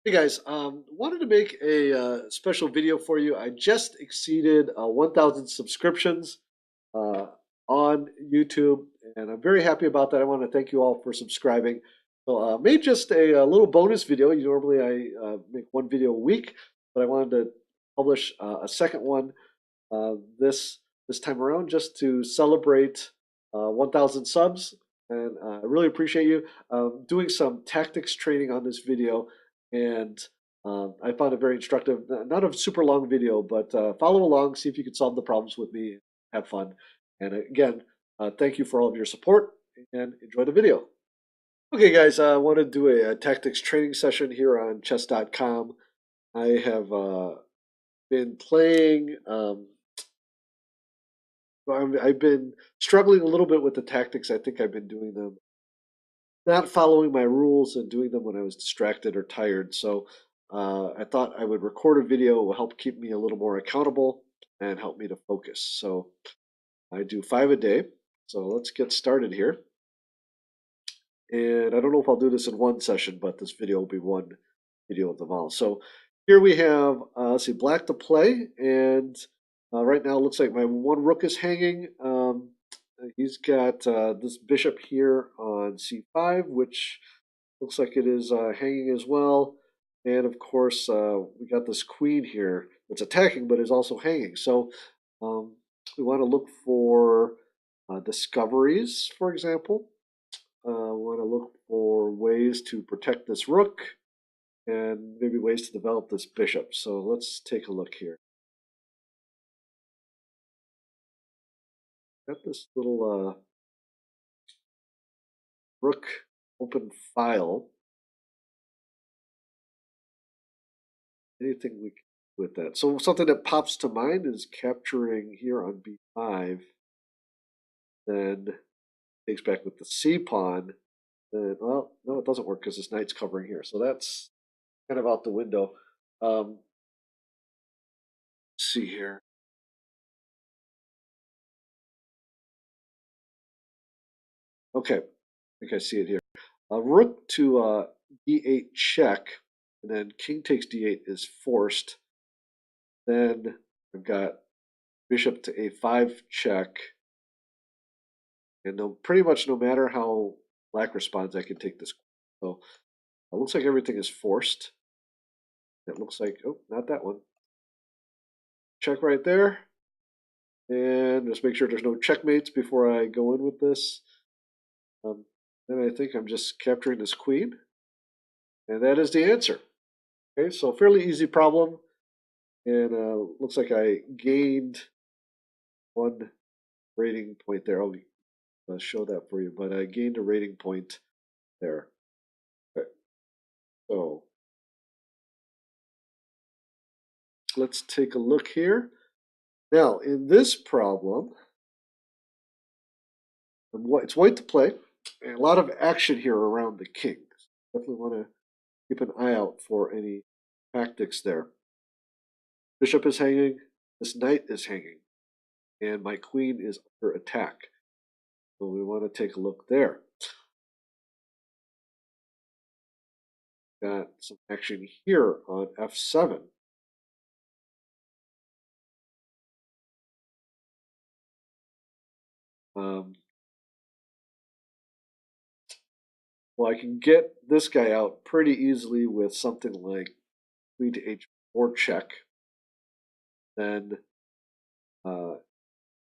Hey guys, wanted to make a special video for you. I just exceeded 1,000 subscriptions uh, on YouTube, and I'm very happy about that. I want to thank you all for subscribing. So, made just a little bonus video. Normally I make one video a week, but I wanted to publish a second one this time around just to celebrate 1,000 subs. And I really appreciate you doing some tactics training on this video, and I found it very instructive. Not a super long video, but follow along, see if you can solve the problems with me, have fun. And again, thank you for all of your support and enjoy the video. Okay, guys, I want to do a tactics training session here on chess.com. I have been playing. I've been struggling a little bit with the tactics. I think I've been doing them, not following my rules and doing them when I was distracted or tired. So I thought I would record a video. It will help keep me a little more accountable and help me to focus. So I do 5 a day. So let's get started here. And I don't know if I'll do this in one session, but this video will be one video of them all. So here we have, let's see, black to play. And right now it looks like my one rook is hanging. He's got this bishop here on c5, which looks like it is hanging as well. And of course, we got this queen here that's attacking, but is also hanging. So we want to look for discoveries, for example. We want to look for ways to protect this rook and maybe ways to develop this bishop. So let's take a look here. Got this little rook open file. Anything we can do with that. So something that pops to mind is capturing here on b5. Then takes back with the c pawn. Then, well, no, it doesn't work because this knight's covering here. So that's kind of out the window. Let's see here. Okay, I think I see it here. Rook to d8 check, and then king takes d8 is forced. Then I've got bishop to a5 check, and pretty much no matter how black responds, I can take this. So it looks like everything is forced. It looks like, oh, not that one. Check right there. And just make sure there's no checkmates before I go in with this. Then I think I'm just capturing this queen. And that is the answer. Okay, so fairly easy problem. And looks like I gained one rating point there. I'll show that for you, but I gained a rating point there. Okay. So let's take a look here. Now, in this problem, it's white to play, and a lot of action here around the king. Definitely want to keep an eye out for any tactics there. Bishop is hanging, this knight is hanging, and my queen is under attack. So we want to take a look there. Got some action here on f7. Well, I can get this guy out pretty easily with something like queen to h4 check. Then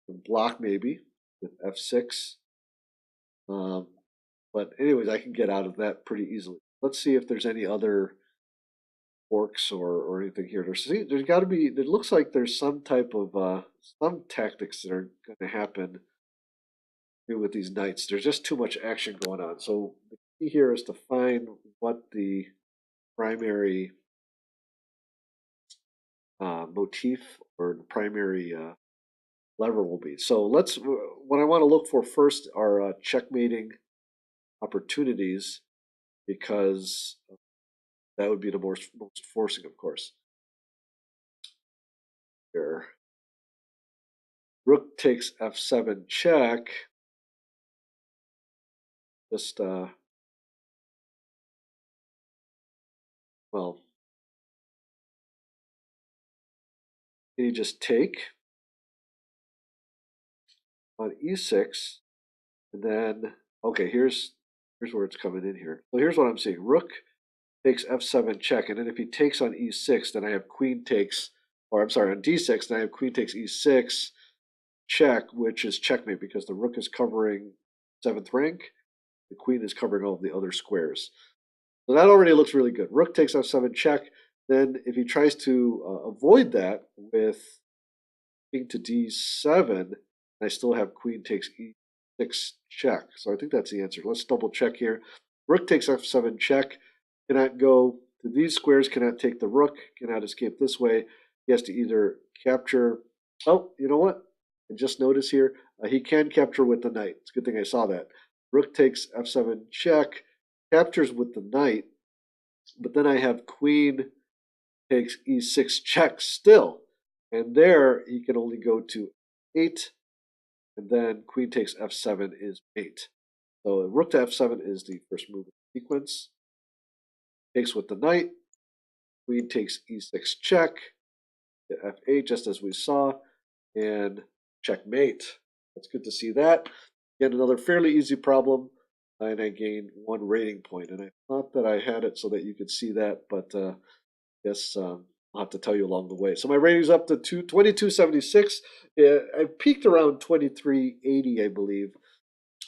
block maybe with f6. But anyways, I can get out of that pretty easily. Let's see if there's any other forks or anything here. There's got to be. It looks like there's some type of some tactics that are going to happen with these knights. There's just too much action going on. So the key here is to find what the primary motif or the primary lever will be. So what I want to look for first are checkmating opportunities, because that would be the most forcing, of course. Here, rook takes f7 check. Just well, can you just take on e6, and then, okay, here's where it's coming in here. So here's what I'm seeing. Rook takes f7 check, and then if he takes on e6, then I have queen takes, or I'm sorry, on d6, then I have queen takes e6 check, which is checkmate because the rook is covering 7th rank, the queen is covering all of the other squares. So that already looks really good. Rook takes f7 check. Then if he tries to avoid that with king to d7, I still have queen takes e6 check. So I think that's the answer. Let's double check here. Rook takes f7 check. Cannot go to these squares, cannot take the rook, cannot escape this way. He has to either capture. Oh, you know what? I just noticed here, he can capture with the knight. It's a good thing I saw that. Rook takes f7 check, captures with the knight, but then I have queen takes e6 check still. And there he can only go to 8, and then queen takes f7 is mate. So rook to f7 is the first move in the sequence. Takes with the knight, queen takes e6 check, to f8 just as we saw, and checkmate. It's good to see that. Again, another fairly easy problem, and I gained 1 rating point. And I thought that I had it so that you could see that, but guess I'll have to tell you along the way. So my rating's up to 2276. I peaked around 2380, I believe,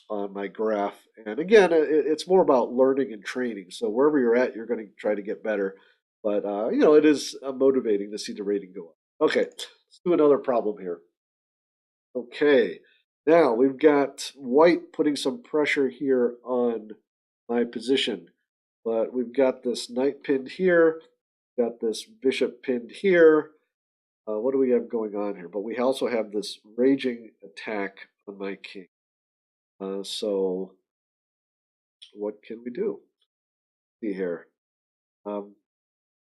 on my graph. And again, it's more about learning and training. So wherever you're at, you're going to try to get better. But it is motivating to see the rating go up. Okay, let's do another problem here. Okay, now we've got white putting some pressure here on my position. But we've got this knight pinned here, got this bishop pinned here. What do we have going on here? But we also have this raging attack on my king. So what can we do? See here. So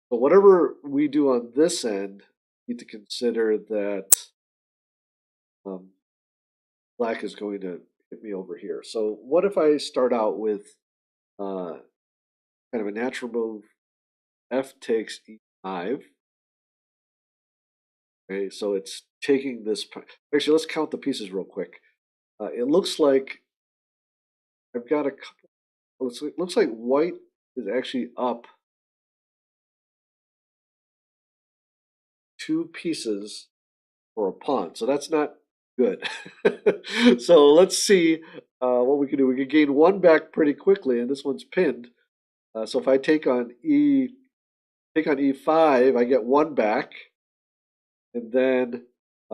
whatever we do on this end, we need to consider that black is going to hit me over here. So what if I start out with kind of a natural move? F takes e5. Okay, so it's taking this. Actually, let's count the pieces real quick. It looks like I've got a couple. Looks like white is actually up 2 pieces for a pawn, so that's not good. So let's see what we can do. We can gain 1 back pretty quickly, and this one's pinned. So if I take on e5, I get 1 back, and then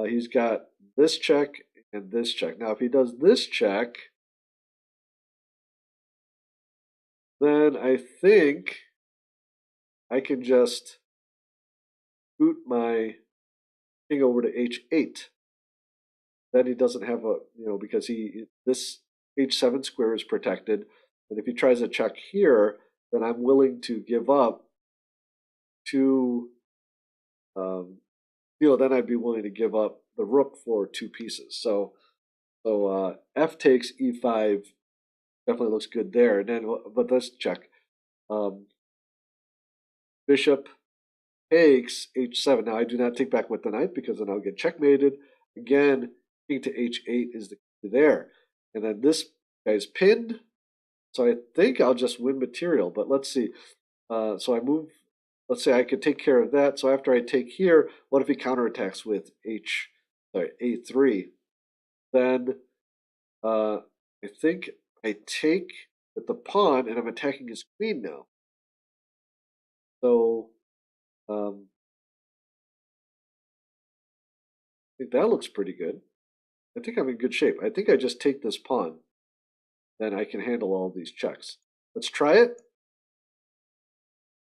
he's got this check and this check. Now, if he does this check, then I think I can just boot my king over to h8. Then he doesn't have a, because this h7 square is protected. And if he tries to check here, then I'm willing to give up 2, then I'd be willing to give up the rook for 2 pieces. So f takes e5 definitely looks good there. And then, but let's check. Bishop takes h7. Now I do not take back with the knight because then I'll get checkmated. Again, king to h8 is the key there. And then this guy's pinned. So I think I'll just win material. But let's see. So I move. Let's say I could take care of that. So after I take here, what if he counterattacks with a3? Then I think I take with the pawn, and I'm attacking his queen now. So I think that looks pretty good. I think I'm in good shape. I think I just take this pawn. Then I can handle all these checks. Let's try it.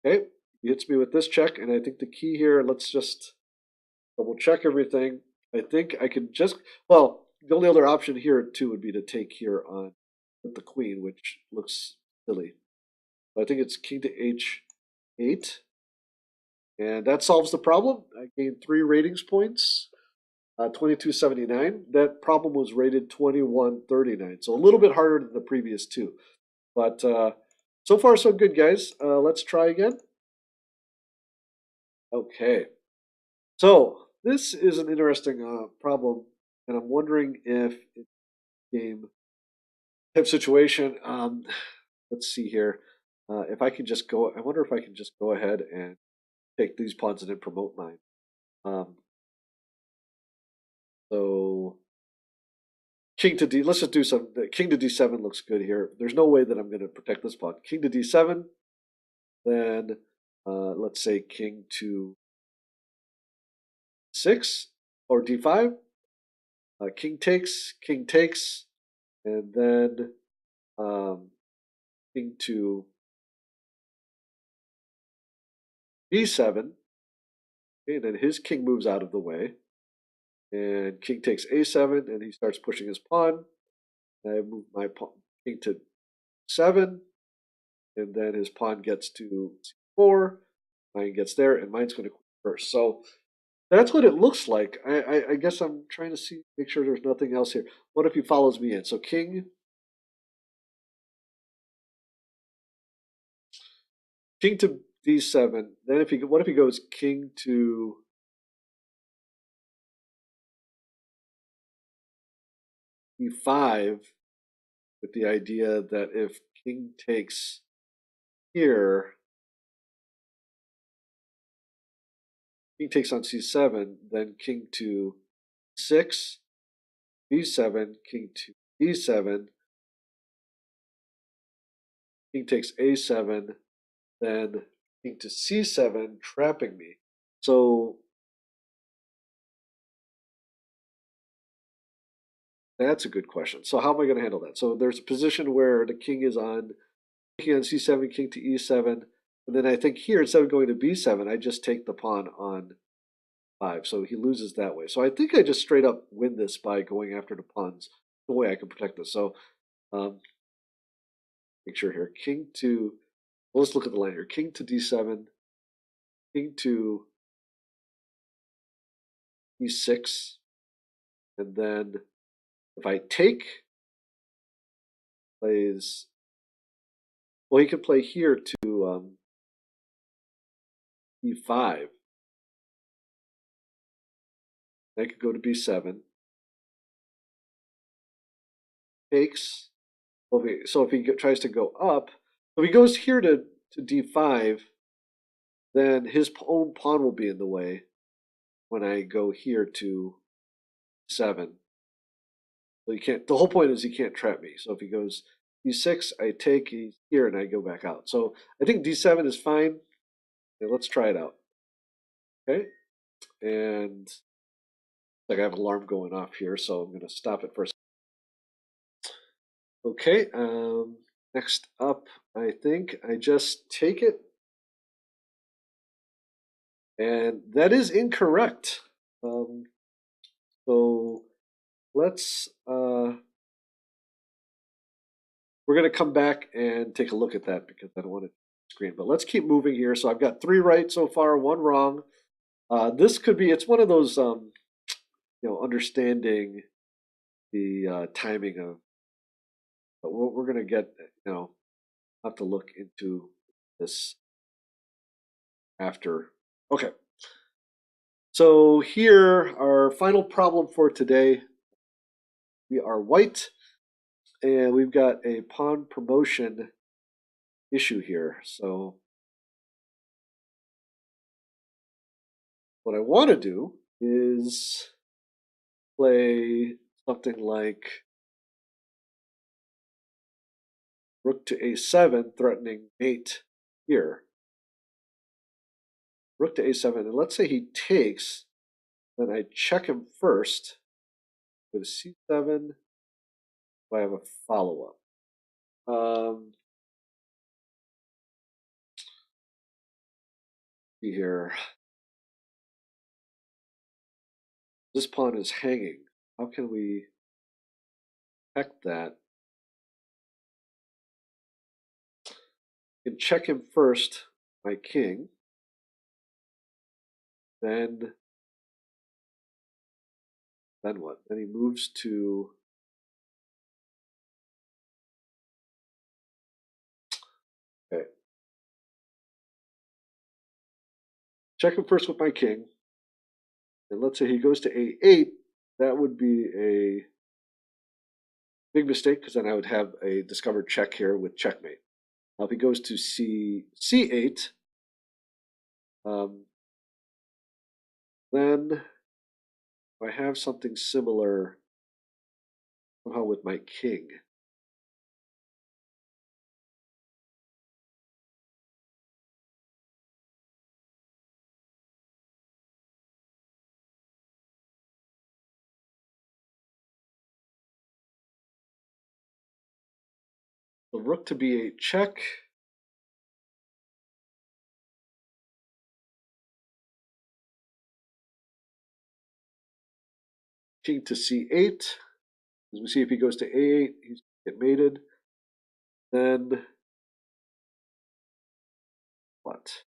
Okay, he hits me with this check, and I think the key here, let's just double check everything. I think I could just, well, the only other option here too would be to take here on with the queen, which looks silly. But I think it's king to h8. And that solves the problem. I gained 3 ratings points, 2279. That problem was rated 2139, so a little bit harder than the previous 2. But so far, so good, guys. Let's try again. Okay. So this is an interesting problem, and I'm wondering if it's a game type situation. Let's see here. If I can just go, I wonder if I can just go ahead and take these pawns and then promote mine. Um, so king to D. Let's just do some. King to D7 looks good here. There's no way that I'm going to protect this pawn. King to D7. Then let's say king to 6 or D5. King takes, and then um, king to B7. Okay, and then his king moves out of the way, and king takes A7, and he starts pushing his pawn. I move my pawn, king to 7, and then his pawn gets to C4. Mine gets there, and mine's going to queen first. So that's what it looks like. I guess I'm trying to see, make sure there's nothing else here. What if he follows me in? So king to D7. Then what if he goes king to E5 with the idea that if king takes here, king takes on C7, then king to 6, B7, king to E7, king takes A7, then king to C7, trapping me. So that's a good question. So how am I going to handle that? So there's a position where the king is on C7, king to E7, and then I think here instead of going to B7, I just take the pawn on 5. So he loses that way. So I think I just straight up win this by going after the pawns. The way I can protect this. So um, make sure here, king to. Well, let's look at the line here. King to D7, king to E6, and then if I take, plays. Well, he could play here to E5. I could go to B7. Takes. Well, so if he tries to go up, if he goes here to D5, then his own pawn will be in the way when I go here to 7. So he can't. The whole point is he can't trap me. So if he goes E6, I take he's here and I go back out. So I think D7 is fine. Okay, let's try it out. Okay, and like I have an alarm going off here, so I'm going to stop it first. Okay, next up, I think I just take it, and that is incorrect. So let's we're going to come back and take a look at that because I don't want to screen. But let's keep moving here. So I've got 3 right so far, 1 wrong. This could be. It's one of those understanding the timing of. But we're going to get have to look into this after. Okay. So here, our final problem for today. We are white, and we've got a pawn promotion issue here. So what I want to do is play something like rook to a7, threatening mate here. Rook to a7, and let's say he takes, then I check him first. Go to c7. I have a follow-up. See here. This pawn is hanging. How can we protect that? I can check him first, my king. Then what? Then he moves to okay. check him first with my king. And let's say he goes to A8. That would be a big mistake because then I would have a discovered check here with checkmate. Now, if he goes to C8, then I have something similar somehow with my king. So rook to B8 check. King to C8. As we see, if he goes to A8, he's get mated. Then what?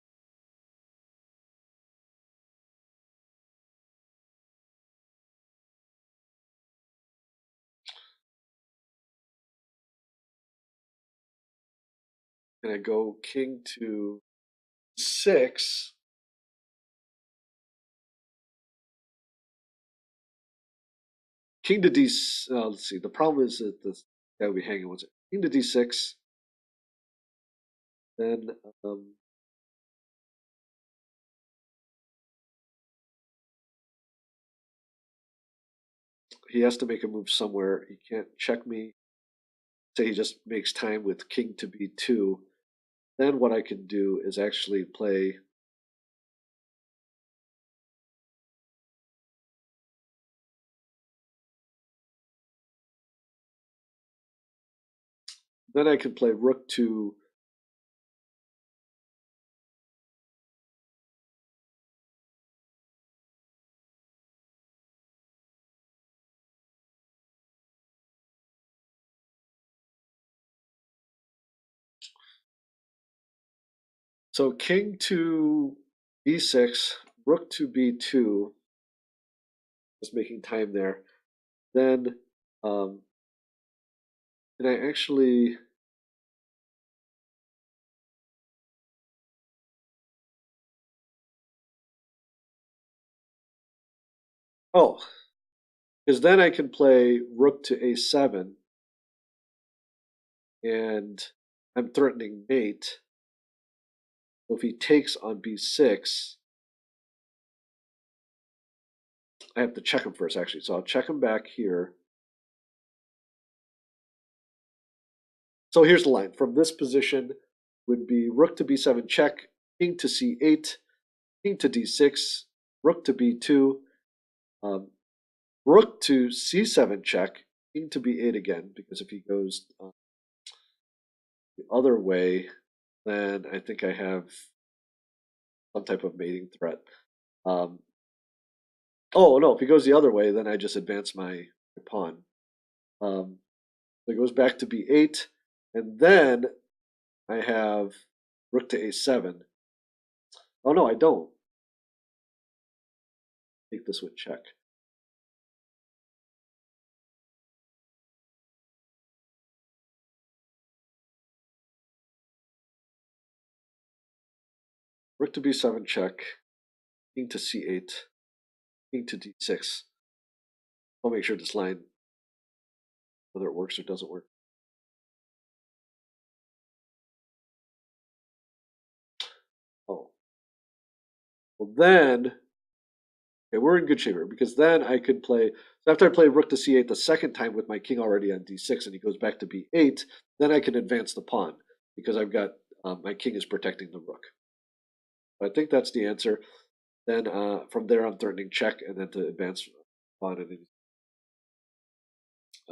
And I go king to 6. King to D. Let's see. The problem is that this guy will be hanging. What's it? King to D6. Then he has to make a move somewhere. He can't check me. Say he just makes time with king to B2. Then what I can do is actually play. Then I can play rook to so king to E6, rook to B2, just making time there. Then can I actually oh, because then I can play rook to A7 and I'm threatening mate. So if he takes on B6, I have to check him first actually. So I'll check him back here. So here's the line. From this position would be rook to B7 check, king to C8, king to D6, rook to B2, rook to C7 check, king to B8 again, because if he goes the other way, then I think I have some type of mating threat. Oh no, if he goes the other way, then I just advance my pawn. So it goes back to B8, and then I have rook to A7. Oh no, I don't. Take this with check. Rook to B7 check, king to C8, king to D6. I'll make sure this line, whether it works or doesn't work. Oh. Well then, okay, we're in good shape here because then I could play. So after I play rook to C8 the second time with my king already on D6 and he goes back to B8, then I can advance the pawn because I've got my king is protecting the rook. I think that's the answer. Then from there, I'm threatening check and then to advance pawn, and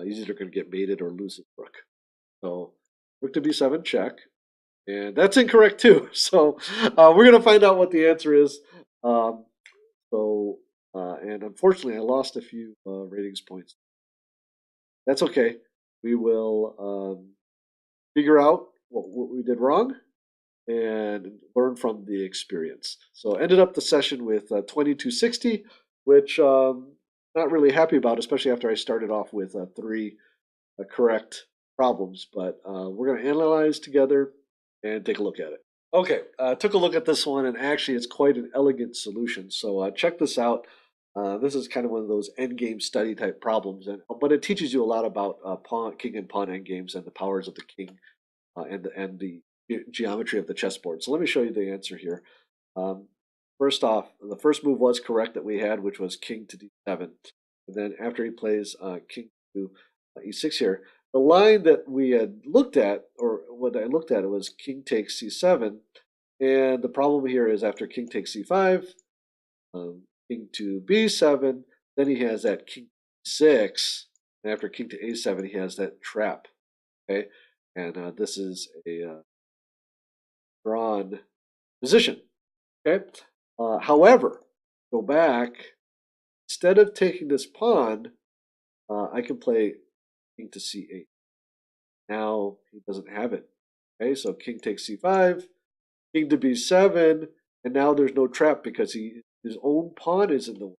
he's either going to get mated or lose his rook. So rook to B7 check, and that's incorrect too. So we're going to find out what the answer is. Um, and unfortunately, I lost a few ratings points. That's okay. We will figure out what we did wrong and learn from the experience. So ended up the session with 2260, which not really happy about, especially after I started off with 3 correct problems. But we're going to analyze together and take a look at it. Okay, took a look at this one, and actually, it's quite an elegant solution. So check this out. This is kind of one of those endgame study type problems, but it teaches you a lot about king and pawn endgames and the powers of the king and the geometry of the chessboard. So let me show you the answer here. Um, First off, the first move was correct that we had, which was king to d7. And then after he plays king to e6 here, the line that we had looked at, or what I looked at, it was king takes c7. And the problem here is after king takes c5, king to b7, then he has that king c6. And after king to a7, he has that trap. Okay, and this is a drawn position. Okay. However, go back. Instead of taking this pawn, I can play king to c8. Now he doesn't have it. Okay, so king takes c5, king to b7, and now there's no trap because his own pawn is in the way.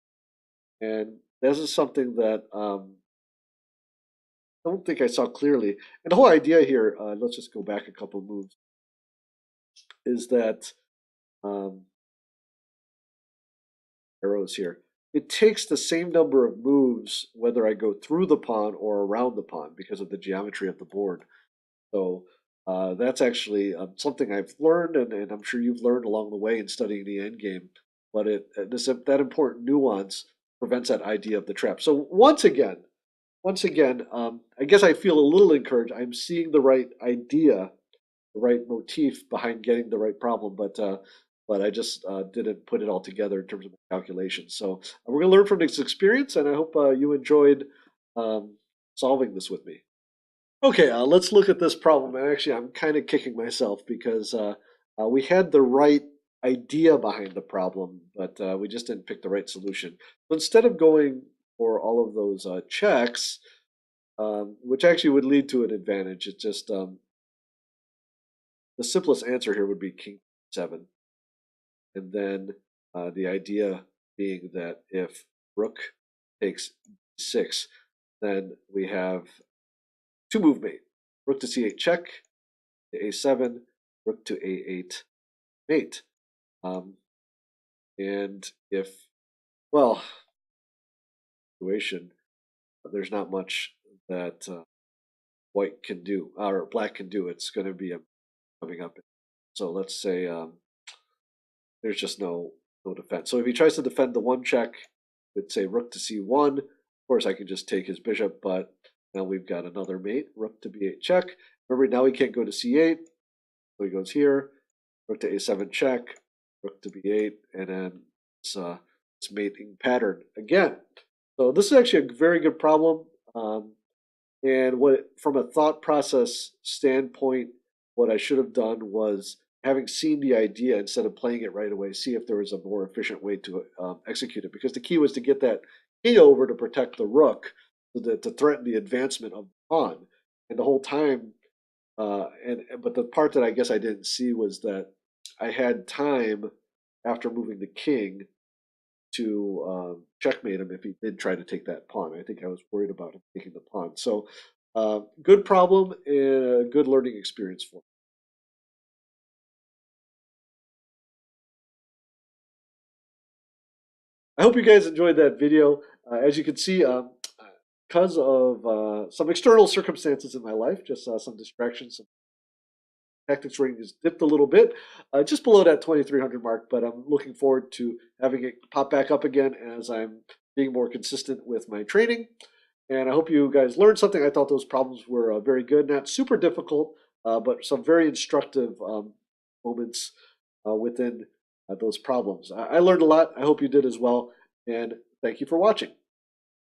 And this is something that I don't think I saw clearly. And the whole idea here, let's just go back a couple moves, is that um, arrows here. It takes the same number of moves whether I go through the pawn or around the pawn because of the geometry of the board. So that's actually something I've learned, and I'm sure you've learned along the way in studying the endgame. But that important nuance prevents that idea of the trap. So once again, I guess I feel a little encouraged. I'm seeing the right idea, the right motif behind getting the right problem, but I just didn't put it all together in terms of my calculations. So we're going to learn from this experience, and I hope you enjoyed solving this with me. Okay, let's look at this problem. And actually, I'm kind of kicking myself because we had the right idea behind the problem, but we just didn't pick the right solution. So instead of going for all of those checks, which actually would lead to an advantage, it's just the simplest answer here would be king 7. And then the idea being that if rook takes d6, then we have two move mate. Rook to c8 check, to a7, rook to a8 mate. And if, well, situation, there's not much that white can do, or black can do. It's going to be coming up. So let's say there's just no defense. So if he tries to defend the one check, let's say rook to c1, of course I can just take his bishop, but now we've got another mate, rook to b8 check. Remember, now he can't go to c8, so he goes here, rook to a7 check, rook to b8, and then this mating pattern again. So this is actually a very good problem. And from a thought process standpoint, what I should have done was, having seen the idea, instead of playing it right away, see if there was a more efficient way to execute it. Because the key was to get that king over to protect the rook, to threaten the advancement of the pawn. And the whole time, but the part that I guess I didn't see was that I had time after moving the king to checkmate him if he did try to take that pawn. I think I was worried about him taking the pawn. So good problem and a good learning experience for me. I hope you guys enjoyed that video. As you can see, because of some external circumstances in my life, just some distractions, some tactics rating has dipped a little bit, just below that 2,300 mark, but I'm looking forward to having it pop back up again as I'm being more consistent with my training. And I hope you guys learned something. I thought those problems were very good, not super difficult, but some very instructive moments within those problems. I learned a lot. I hope you did as well. And thank you for watching.